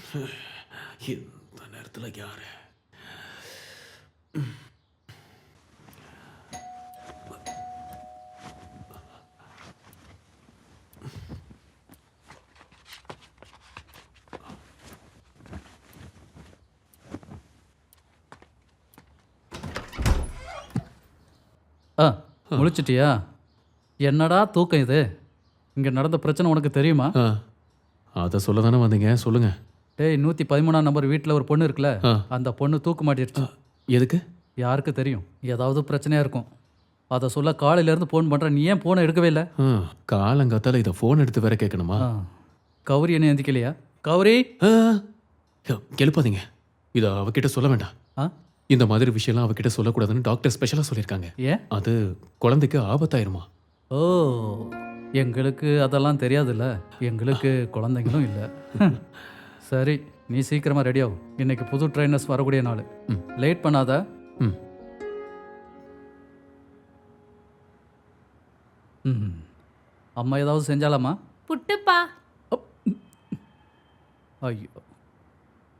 இந்த நேரத்தில் யாரு? முழிச்சிட்டியா? என்னடா தூக்கம் இது? இங்கே நடந்த பிரச்சனை உனக்கு தெரியுமா? அதை சொல்ல தானே வந்தீங்க, சொல்லுங்க. டேய், 113ஆம் நம்பர் வீட்டில் ஒரு பொண்ணு இருக்குல்ல, அந்த பொண்ணு தூக்கு மாட்டிடுச்சு. எதுக்கு? யாருக்கு தெரியும்? ஏதாவது பிரச்சனையாக இருக்கும். அதை சொல்ல காலையிலேருந்து ஃபோன் பண்ணுறேன், நீ ஏன் ஃபோனை எடுக்கவே இல்லை? காலங்காத்தால இதை ஃபோன் எடுத்து வேற கேட்கணுமா? கௌரி என்ன எந்திக்கலையா? கௌரி, எழுப்பாதீங்க. இதை அவகிட்ட சொல்ல வேண்டாம். இந்த மாதிரி விஷயம்லாம் அவகிட்ட சொல்லக்கூடாதுன்னு டாக்டர் ஸ்பெஷலாக சொல்லியிருக்காங்க. ஏன்? அது குழந்தைக்கு ஆபத்தாயிருமா. ஓ, எங்களுக்கு அதெல்லாம் தெரியாதுல்ல, எங்களுக்கு குழந்தைங்களும் இல்லை. சரி, நீ சீக்கிரமாக ரெடி ஆகும். இன்னைக்கு புது ட்ரைனர்ஸ் வரக்கூடிய நாள். லேட் பண்ணாத. அம்மா ஏதாவது செஞ்சாலாமா? புட்டுப்பா. ஐயோ,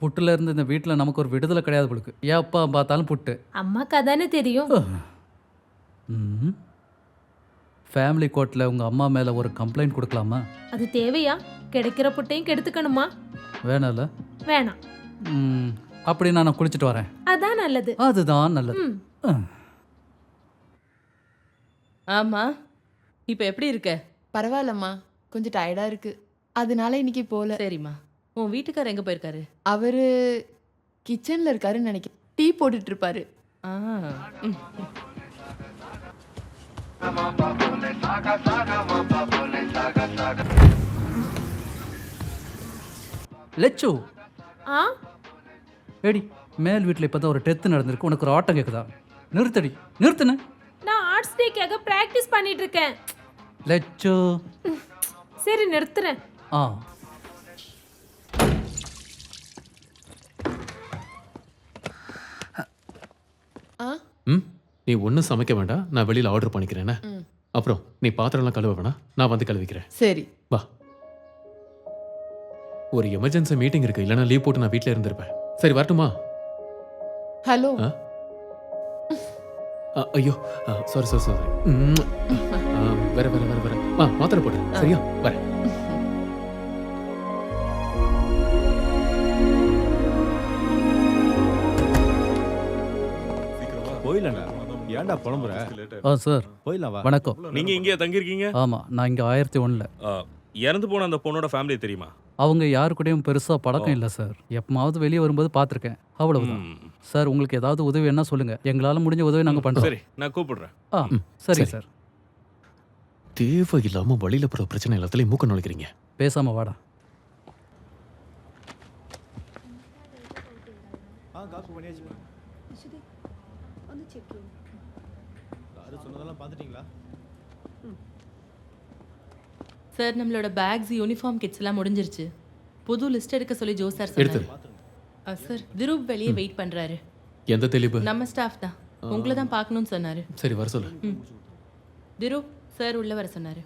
புட்டுல இருந்து இந்த வீட்டில் நமக்கு ஒரு விடுதலை கிடையாது பொழுது. ஏன் அப்பா பார்த்தாலும் புட்டு. அம்மாக்கு அதானே தெரியும். ஃபேமிலி கோர்ட்டில் உங்கள் அம்மா மேலே ஒரு கம்ப்ளைண்ட் கொடுக்கலாமா? அது தேவையா? கிடைக்கிற புட்டையும் கெடுத்துக்கணுமா? வேணாம்ல? வேணாம். அப்படி நான் குளிச்சுட்டு வரேன். அதான் நல்லது. அதுதான் நல்லது. ஆமா, இப்போ எப்படி இருக்க? பரவாயில்லம்மா, கொஞ்சம் டயர்டா இருக்கு, அதனால இன்னைக்கு போல. சரிம்மா. உன் வீட்டுக்காரர் எங்க போயிருக்காரு? அவரு கிச்சன்ல இருக்காருன்னு நினைக்கிறேன். டீ போட்டுட்டு இருப்பாரு. லெச்சு, ஆ, ஏடி, மேல் வீட்டில் இப்போ தான் ஒரு டெத்து நடந்திருக்கு, உனக்கு ஒரு ஆட்டம் கேட்குதா? நிறுத்தடி, நிறுத்துன. நான் ஆர்ட்ஸ் டேக்காக பிராக்டிஸ் பண்ணிட்டு இருக்கேன். லெச்சு. சரி, நிறுத்துறேன். நீ ஒன்றும் சமைக்க வேண்டாம், நான் வெளியில் ஆர்டர் பண்ணிக்கிறேன். அப்புறம் நீ பாத்திரம்லாம் கழுவ வேணாம், நான் வந்து கழுவிக்கிறேன். சரி வா. ஒரு எமர்ஜென்சி மீட்டிங் இருக்கு, இல்லைன்னா லீவ் போட்டு நான் வீட்டில் இருந்திருப்பேன். சரி, வரட்டுமா? ஹலோ. ஐயோ, சாரி சாரி சாரி. வேற வேற வேற வேற மாத்திரை போடு. சரியா? வரேன். ஏன்டா புலம்புற? சார், போயிடலாம் வா. வணக்கம். நீங்க இங்கே தங்கியிருக்கீங்க? ஆமாம், நான் இங்கே 1001ல். இறந்து போன அந்த பொண்ணோட ஃபேமிலி தெரியுமா? அவங்க யாரு கூடயும் பெருசாக பழக்கம் இல்லை சார். எப்பமாவது வெளியே வரும்போது பார்த்துருக்கேன், அவ்வளவுதான். சார், உங்களுக்கு ஏதாவது உதவி என்ன சொல்லுங்க, எங்களால் முடிஞ்ச உதவி நாங்கள் பண்ணுறோம். சரி, நான் கூப்பிடுறேன். சரி சார். தேவை இல்லாமல் வழியில் போகிற பிரச்சனை எல்லாத்துலேயும் மூக்க நுழைக்கிறீங்க. பேசாமல் வாடா. சார், நம்மளோட பேக்ஸ், யூனிஃபார்ம் கிட்ஸ் எல்லாம் முடிஞ்சிருச்சு. புது லிஸ்ட் எடுக்க சொல்லி ஜோ சார் சொன்னாரு. சார், திரூப் வெளியே வெயிட் பண்றாரு. எந்த தெளிவு? நம்ம ஸ்டாஃப் தான், உங்களை தான் பார்க்கணும்னு சொன்னாரு. சரி, வர சொல்லு. திரூப் சார் உள்ள வர சொன்னாரு.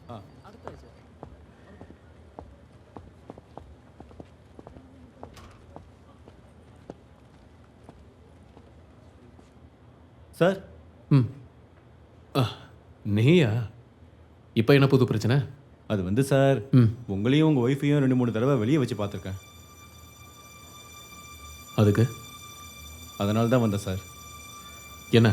சார். நீயா? இப்போ என்ன புது பிரச்சனை? அது வந்து சார், உங்களையும் உங்கள் ஒய்ஃபையும் 2-3 தடவை வெளியே வச்சு பார்த்துருக்கேன். அதுக்கு அதனால தான் வந்தேன் சார். என்ன?